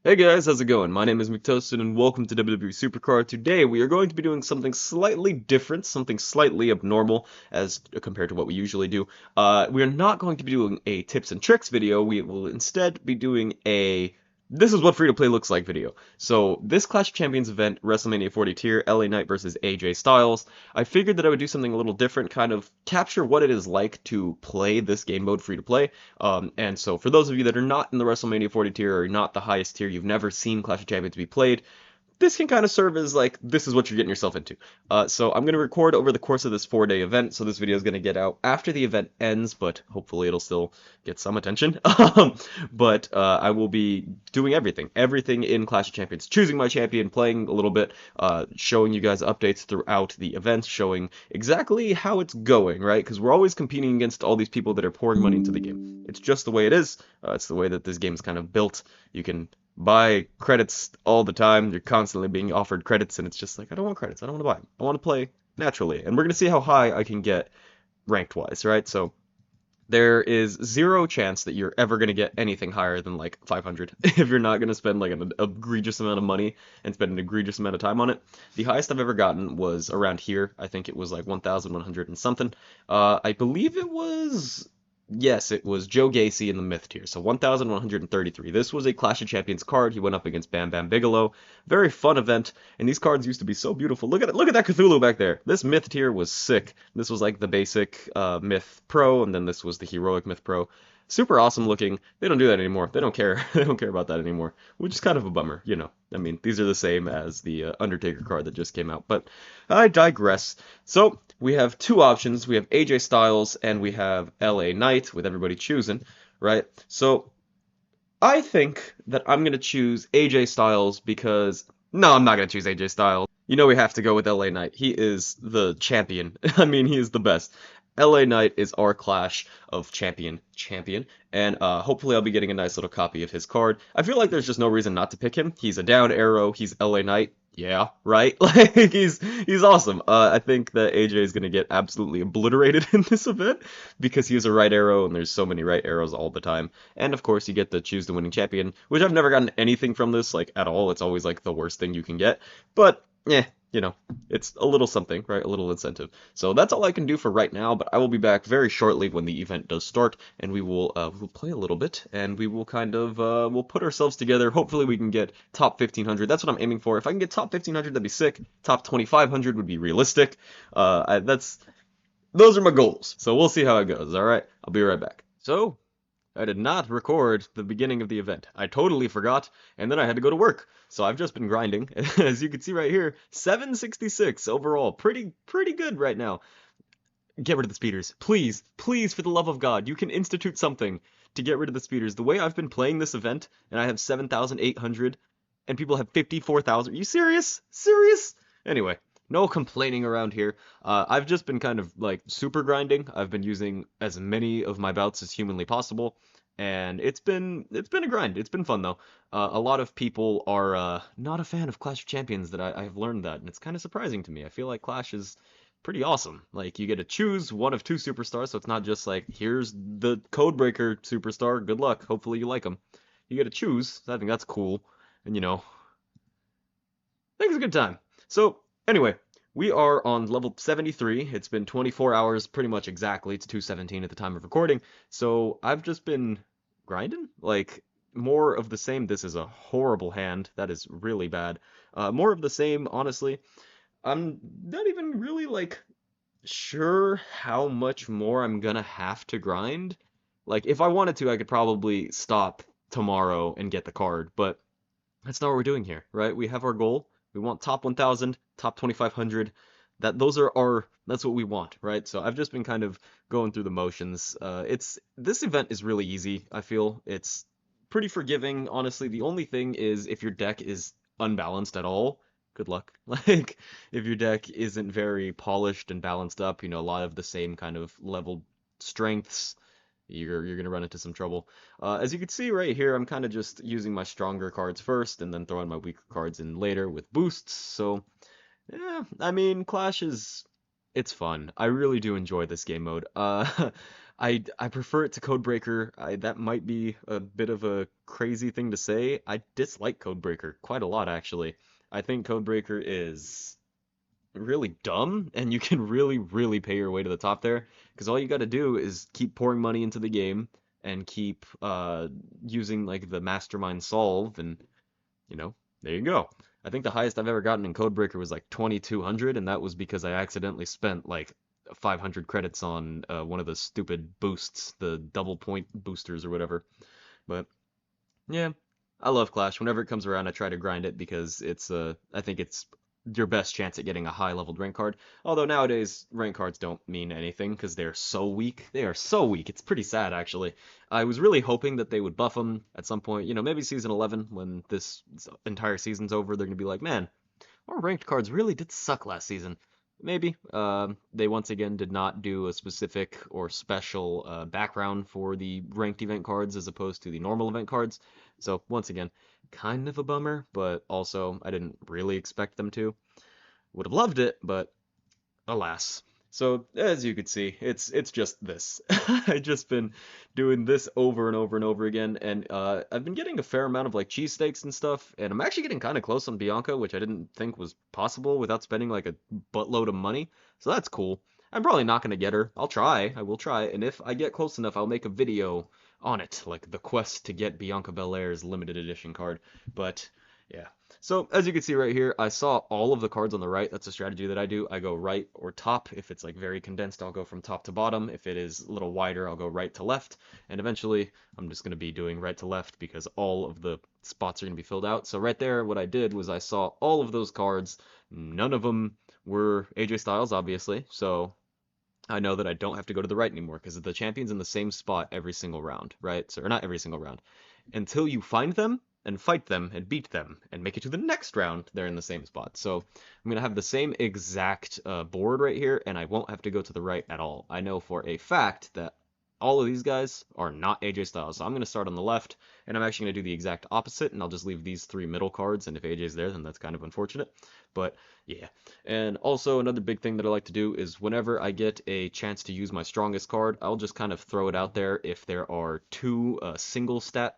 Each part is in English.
Hey guys, how's it going? My name is McToasted and welcome to WWE SuperCard. Today we are going to be doing something slightly different, something slightly abnormal as compared to what we usually do. We are not going to be doing a tips and tricks video. We will instead be doing a this is what free to play looks like video. So this Clash of Champions event, WrestleMania 40 tier, LA Knight versus AJ Styles. I figured that I would do something a little different, kind of capture what it is like to play this game mode free to play. And so for those of you that are not in the WrestleMania 40 tier or not the highest tier, you've never seen Clash of Champions be played, this can kind of serve as like, this is what you're getting yourself into. So I'm going to record over the course of this 4-day event, so this video is going to get out after the event ends, but hopefully it'll still get some attention. But I will be doing everything in Clash of Champions, choosing my champion, playing a little bit, showing you guys updates throughout the events, showing exactly how it's going, right? Because we're always competing against all these people that are pouring money into the game. It's just the way it is. It's the way that this game is kind of built. You can buy credits all the time. You're constantly being offered credits, and it's just like, I don't want credits. I don't want to buy them. I want to play naturally. And we're going to see how high I can get ranked wise, right? So there is zero chance that you're ever going to get anything higher than like 500 if you're not going to spend like an egregious amount of money and spend an egregious amount of time on it. The highest I've ever gotten was around here. I think it was like 1,100 and something. I believe it was. Yes, it was Joe Gacy in the Myth tier, so 1,133. This was a Clash of Champions card. He went up against Bam Bam Bigelow. Very fun event, and these cards used to be so beautiful. Look at it, look at that Cthulhu back there. This Myth tier was sick. This was like the basic Myth Pro, and then this was the Heroic Myth Pro. Super awesome looking. They don't do that anymore. They don't care. They don't care about that anymore, which is kind of a bummer, you know. I mean, these are the same as the Undertaker card that just came out, but I digress. So we have two options. We have AJ Styles and we have LA Knight with everybody choosing, right? So I think that I'm going to choose AJ Styles because no, I'm not going to choose AJ Styles. You know we have to go with LA Knight. He is the champion. I mean, he is the best. LA Knight is our Clash of champion, and hopefully I'll be getting a nice little copy of his card. I feel like there's just no reason not to pick him. He's a down arrow. He's LA Knight. Yeah, right. Like he's awesome. I think that AJ is gonna get absolutely obliterated in this event because he is a right arrow, and there's so many right arrows all the time. And of course, you get to choose the winning champion, which I've never gotten anything from this like at all. It's always like the worst thing you can get. But yeah, you know, it's a little something, right? A little incentive. So that's all I can do for right now, but I will be back very shortly when the event does start, and we'll play a little bit, and we will kind of we'll put ourselves together. Hopefully we can get top 1,500. That's what I'm aiming for. If I can get top 1,500, that'd be sick. Top 2,500 would be realistic. That's those are my goals. So we'll see how it goes. All right, I'll be right back. So I did not record the beginning of the event. I totally forgot, and then I had to go to work. So I've just been grinding. As you can see right here, 766 overall. Pretty good right now. Get rid of the speeders. Please, please, for the love of God, you can institute something to get rid of the speeders. The way I've been playing this event, and I have 7,800, and people have 54,000. Are you serious? Serious? Anyway, no complaining around here. I've just been kind of like super grinding. I've been using as many of my bouts as humanly possible, and it's been a grind. It's been fun though. A lot of people are not a fan of Clash of Champions. That I've learned that, and it's kind of surprising to me. I feel like Clash is pretty awesome. Like you get to choose one of two superstars, so it's not just like here's the Codebreaker superstar. Good luck. Hopefully you like him. You get to choose. So I think that's cool, and you know, I think it's a good time. So anyway, we are on level 73. It's been 24 hours, pretty much exactly. It's 2:17 at the time of recording. So I've just been grinding, like more of the same. This is a horrible hand. That is really bad. More of the same, honestly. I'm not even really like sure how much more I'm gonna have to grind. Like if I wanted to, I could probably stop tomorrow and get the card, but that's not what we're doing here, right? We have our goal. We want top 1,000, top 2,500. That's what we want, right? So I've just been kind of going through the motions. It's this event is really easy. I feel it's pretty forgiving, honestly. The only thing is if your deck is unbalanced at all, good luck. Like if your deck isn't very polished and balanced up, you know, a lot of the same kind of level strengths, you're gonna run into some trouble. As you can see right here, I'm kind of just using my stronger cards first and then throwing my weaker cards in later with boosts. So, yeah, I mean, Clash is it's fun. I really do enjoy this game mode. I prefer it to Codebreaker. That might be a bit of a crazy thing to say. I dislike Codebreaker quite a lot, actually. I think Codebreaker is really dumb, and you can really, really pay your way to the top there. Because all you got to do is keep pouring money into the game and keep using like the Mastermind solve, and you know, there you go. I think the highest I've ever gotten in Codebreaker was like 2200, and that was because I accidentally spent like 500 credits on one of the stupid boosts, the double point boosters or whatever. But yeah, I love Clash. Whenever it comes around, I try to grind it because I think it's your best chance at getting a high leveled rank card. Although nowadays rank cards don't mean anything because they're so weak. They are so weak. It's pretty sad actually. I was really hoping that they would buff them at some point. You know, maybe season 11 when this entire season's over, they're gonna be like, man, our ranked cards really did suck last season. Maybe. They once again did not do a specific or special background for the ranked event cards as opposed to the normal event cards. So, once again, kind of a bummer, but also I didn't really expect them to. Would have loved it, but alas. So as you can see, it's just this. I've just been doing this over and over and over again, and I've been getting a fair amount of like cheesesteaks and stuff, and I'm actually getting kind of close on Bianca, which I didn't think was possible without spending like a buttload of money. So that's cool. I'm probably not gonna get her. I'll try. I will try, and if I get close enough, I'll make a video on it, like the quest to get Bianca Belair's limited edition card. But yeah. So as you can see right here, I saw all of the cards on the right. That's a strategy that I do. I go right or top. If it's like very condensed, I'll go from top to bottom. If it is a little wider, I'll go right to left. And eventually, I'm just going to be doing right to left because all of the spots are going to be filled out. So right there, what I did was I saw all of those cards. None of them were AJ Styles, obviously. So I know that I don't have to go to the right anymore because the champion's in the same spot every single round, right? So, or not every single round. Until you find them and fight them and beat them and make it to the next round, they're in the same spot. So I'm going to have the same exact board right here, and I won't have to go to the right at all. I know for a fact that all of these guys are not AJ Styles. So I'm going to start on the left, and I'm actually going to do the exact opposite, and I'll just leave these three middle cards, and if AJ's there, then that's kind of unfortunate. But yeah. And also another big thing that I like to do is whenever I get a chance to use my strongest card, I'll just kind of throw it out there if there are two single stat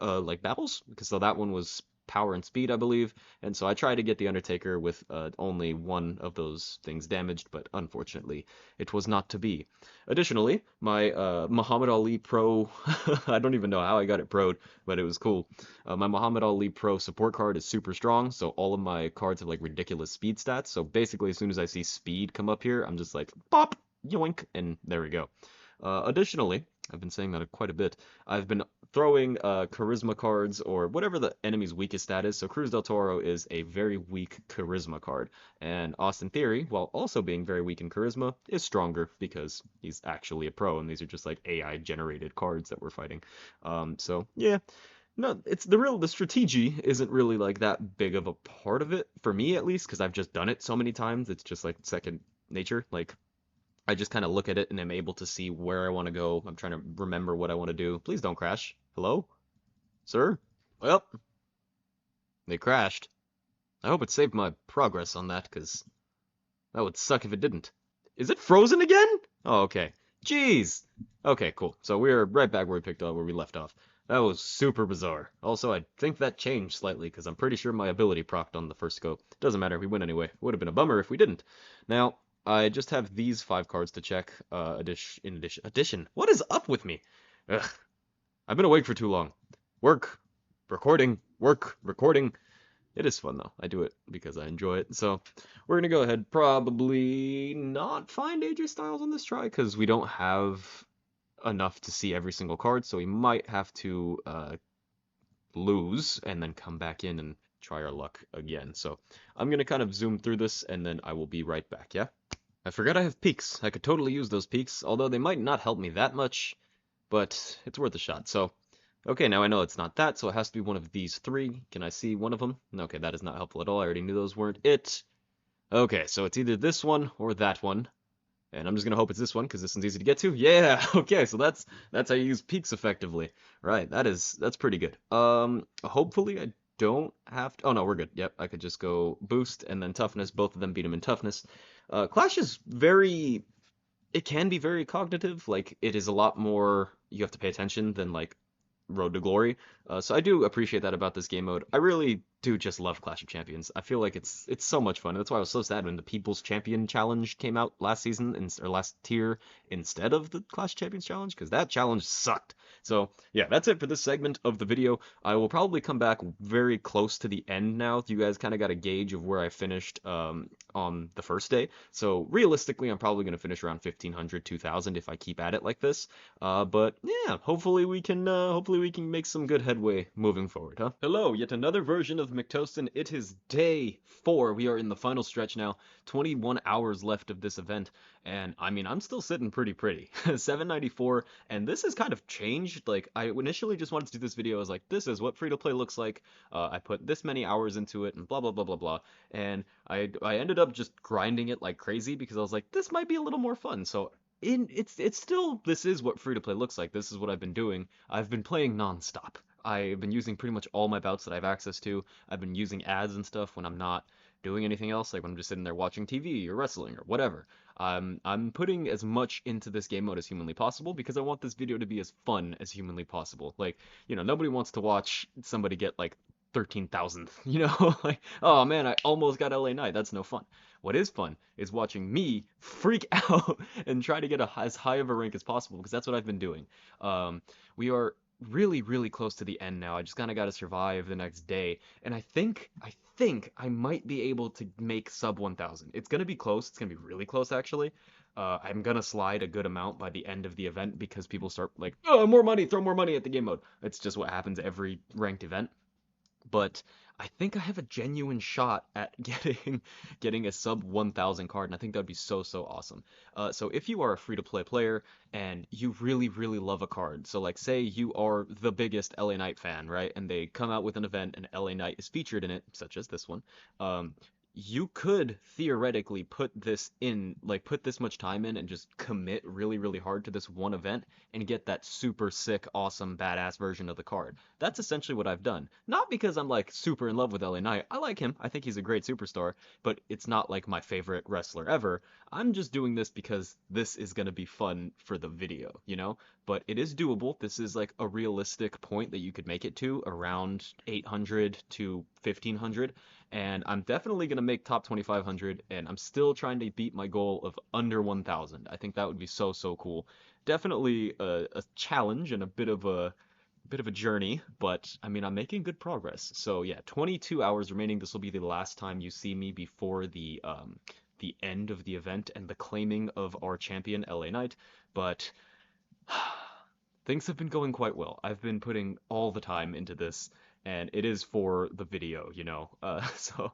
like battles, because so that one was power and speed, I believe, and so I tried to get the Undertaker with only one of those things damaged, but unfortunately it was not to be. Additionally, my Muhammad Ali Pro, I don't even know how I got it pro'd, but it was cool. My Muhammad Ali Pro support card is super strong, so all of my cards have like ridiculous speed stats, so basically as soon as I see speed come up here, I'm just like, pop, yoink, and there we go. Additionally, I've been saying that quite a bit. I've been throwing charisma cards or whatever the enemy's weakest stat is. So Cruz del Toro is a very weak charisma card, and Austin Theory, while also being very weak in charisma, is stronger because he's actually a pro, and these are just like AI generated cards that we're fighting. So yeah. No, it's the strategy isn't really like that big of a part of it for me at least because I've just done it so many times. It's just like second nature. Like I just kind of look at it and I'm able to see where I want to go. I'm trying to remember what I want to do. Please don't crash. Hello? Sir? Well, they crashed. I hope it saved my progress on that, because that would suck if it didn't. Is it frozen again? Oh, okay. Jeez! Okay, cool. So we're right back where we left off. That was super bizarre. Also, I think that changed slightly, because I'm pretty sure my ability procced on the first go. Doesn't matter, we win anyway. Would have been a bummer if we didn't. Now, I just have these 5 cards to check. Addition. What is up with me? Ugh. I've been awake for too long. Work. Recording. Work. Recording. It is fun though. I do it because I enjoy it. So we're gonna go ahead, probably not find AJ Styles on this try because we don't have enough to see every single card. So we might have to lose and then come back in and try our luck again. So I'm gonna kind of zoom through this and then I will be right back. Yeah. I forgot I have peaks. I could totally use those peaks, although they might not help me that much, but it's worth a shot. So, okay, now I know it's not that, so it has to be one of these 3. Can I see one of them? Okay, that is not helpful at all. I already knew those weren't it. Okay, so it's either this one or that one. And I'm just gonna hope it's this one, because this one's easy to get to. Yeah, okay, so that's how you use peaks effectively. Right, that's pretty good. Hopefully I don't have to... Oh, no, we're good. Yep, I could just go boost and then toughness. Both of them beat him in toughness. Clash is very it can be very cognitive. Like it is a lot more you have to pay attention than like Road to Glory. So I do appreciate that about this game mode. I really do just love Clash of Champions. I feel like it's so much fun. That's why I was so sad when the People's Champion Challenge came out last season or last tier instead of the Clash of Champions Challenge because that challenge sucked. So yeah, that's it for this segment of the video. I will probably come back very close to the end now. You guys kind of got a gauge of where I finished on the first day. So realistically, I'm probably going to finish around 1500, 2000 if I keep at it like this. But yeah, hopefully we can make some good headway moving forward, huh? Hello, yet another version of McToastin. It is day 4. We are in the final stretch now. 21 hours left of this event, and I mean, I'm still sitting pretty. 794, and this has kind of changed. Like, I initially just wanted to do this video as like, this is what free-to-play looks like. I put this many hours into it, and blah blah blah blah blah. And I ended up just grinding it like crazy because I was like, this might be a little more fun. So it's still this is what free to play looks like. This is what I've been doing. I've been playing nonstop. I've been using pretty much all my bouts that I have access to. I've been using ads and stuff when I'm not doing anything else, like when I'm just sitting there watching TV or wrestling or whatever. I'm putting as much into this game mode as humanly possible because I want this video to be as fun as humanly possible. Like, nobody wants to watch somebody get like 13,000th, like, oh man, I almost got LA Knight. That's no fun. What is fun is watching me freak out and try to get as high of a rank as possible because that's what I've been doing. We are really close to the end now. I just kind of got to survive the next day, and I think I might be able to make sub 1000. It's gonna be close. It's gonna be really close actually. I'm gonna slide a good amount by the end of the event because people start like, oh, more money, throw more money at the game mode. It's just what happens every ranked event. But I think I have a genuine shot at getting a sub 1000 card, and I think that would be so awesome. So if you are a free-to-play player and you really love a card, so like say you are the biggest LA Knight fan, right? And they come out with an event and LA Knight is featured in it, such as this one. You could theoretically put this in, like put this much time in and just commit really hard to this one event and get that super sick, awesome, badass version of the card. That's essentially what I've done. Not because I'm like super in love with LA Knight. I like him. I think he's a great superstar, but it's not like my favorite wrestler ever. I'm just doing this because this is going to be fun for the video, But it is doable. This is like a realistic point that you could make it to around 800 to 1500. And I'm definitely going to make top 2500, and I'm still trying to beat my goal of under 1000. I think that would be so cool. Definitely a challenge and a bit of a journey, but I mean, I'm making good progress. So yeah, 22 hours remaining. This will be the last time you see me before the end of the event and the claiming of our champion LA Knight, but things have been going quite well. I've been putting all the time into this, and it is for the video, So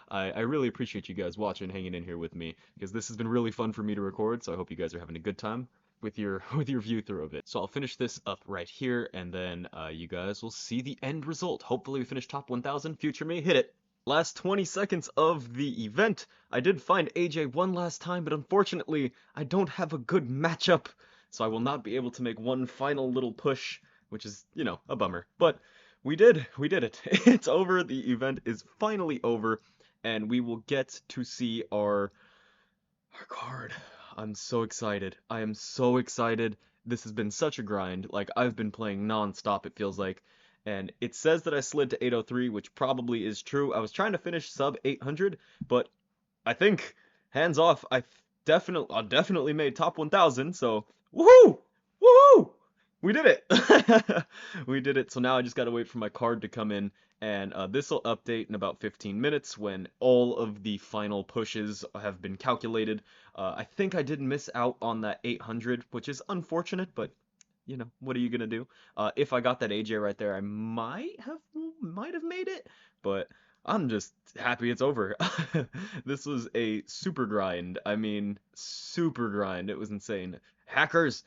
I really appreciate you guys watching, hanging in here with me, because this has been really fun for me to record, so I hope you guys are having a good time with your view through of it. So I'll finish this up right here, and then you guys will see the end result. Hopefully we finish top 1000. Future me, hit it. Last 20 seconds of the event. I did find AJ one last time, but unfortunately, I don't have a good matchup, so I will not be able to make one final little push, which is, a bummer. But we did it. It's over. The event is finally over, and we will get to see our card. I'm so excited. I am so excited. This has been such a grind. Like, I've been playing non-stop, it feels like. And it says that I slid to 803, which probably is true. I was trying to finish sub 800, but I think, hands off, I definitely made top 1000, so woohoo! Woohoo! We did it! We did it, so now I just gotta wait for my card to come in, and this will update in about 15 minutes when all of the final pushes have been calculated. I think I did miss out on that 800, which is unfortunate, but what are you gonna do? If I got that AJ right there, I might have made it, but I'm just happy it's over. This was a super grind. I mean, super grind. It was insane. Hackers!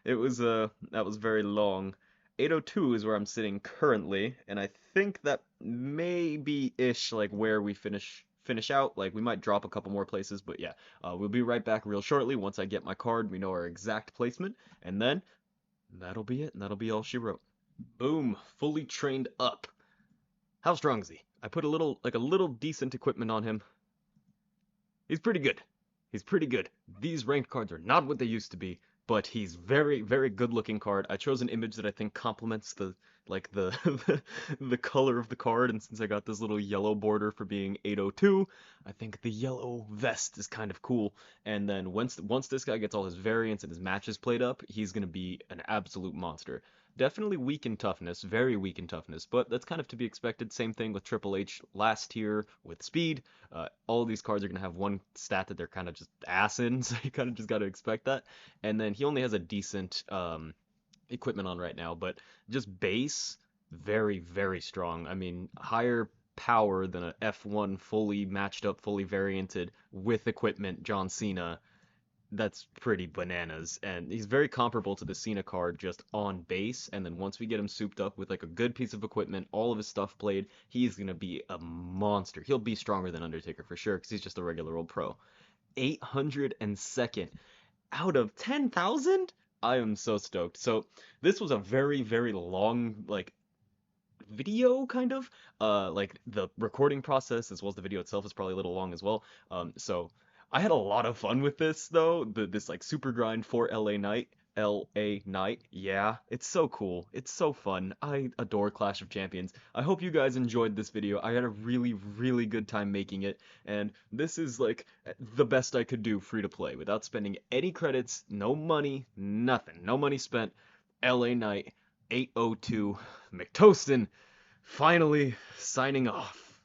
That was very long. 802 is where I'm sitting currently, and I think that may be ish like where we finish out. Like, we might drop a couple more places, but yeah, we'll be right back real shortly. Once I get my card, we know our exact placement, and then that'll be it, and that'll be all she wrote. Boom, fully trained up. How strong is he? I put a little decent equipment on him. He's pretty good. He's pretty good. These ranked cards are not what they used to be, but he's very, very good looking card. I chose an image that I think complements the like the the color of the card, and since I got this little yellow border for being 802, I think the yellow vest is kind of cool. And then once this guy gets all his variants and his matches played up, he's gonna be an absolute monster. Definitely weak in toughness, very weak in toughness, but that's kind of to be expected. Same thing with Triple H last tier with speed. All of these cards are going to have one stat that they're kind of just ass in, so you kind of just got to expect that. And then he only has a decent equipment on right now, but just base, very, very strong. I mean, higher power than a F1 fully matched up, fully varianted with equipment John Cena. That's pretty bananas. And he's very comparable to the Cena card just on base. And then once we get him souped up with like a good piece of equipment, all of his stuff played, he's going to be a monster. He'll be stronger than Undertaker for sure because he's just a regular old pro. 802nd out of 10,000? I am so stoked. So this was a very, very long, like, video kind of like the recording process as well as the video itself is probably a little long as well. So I had a lot of fun with this though. This like super grind for LA Knight. Yeah, it's so cool. It's so fun. I adore Clash of Champions. I hope you guys enjoyed this video. I had a really, really good time making it, and this is like the best I could do free to play without spending any credits, no money, nothing. No money spent. LA Knight 802 McToastin finally signing off.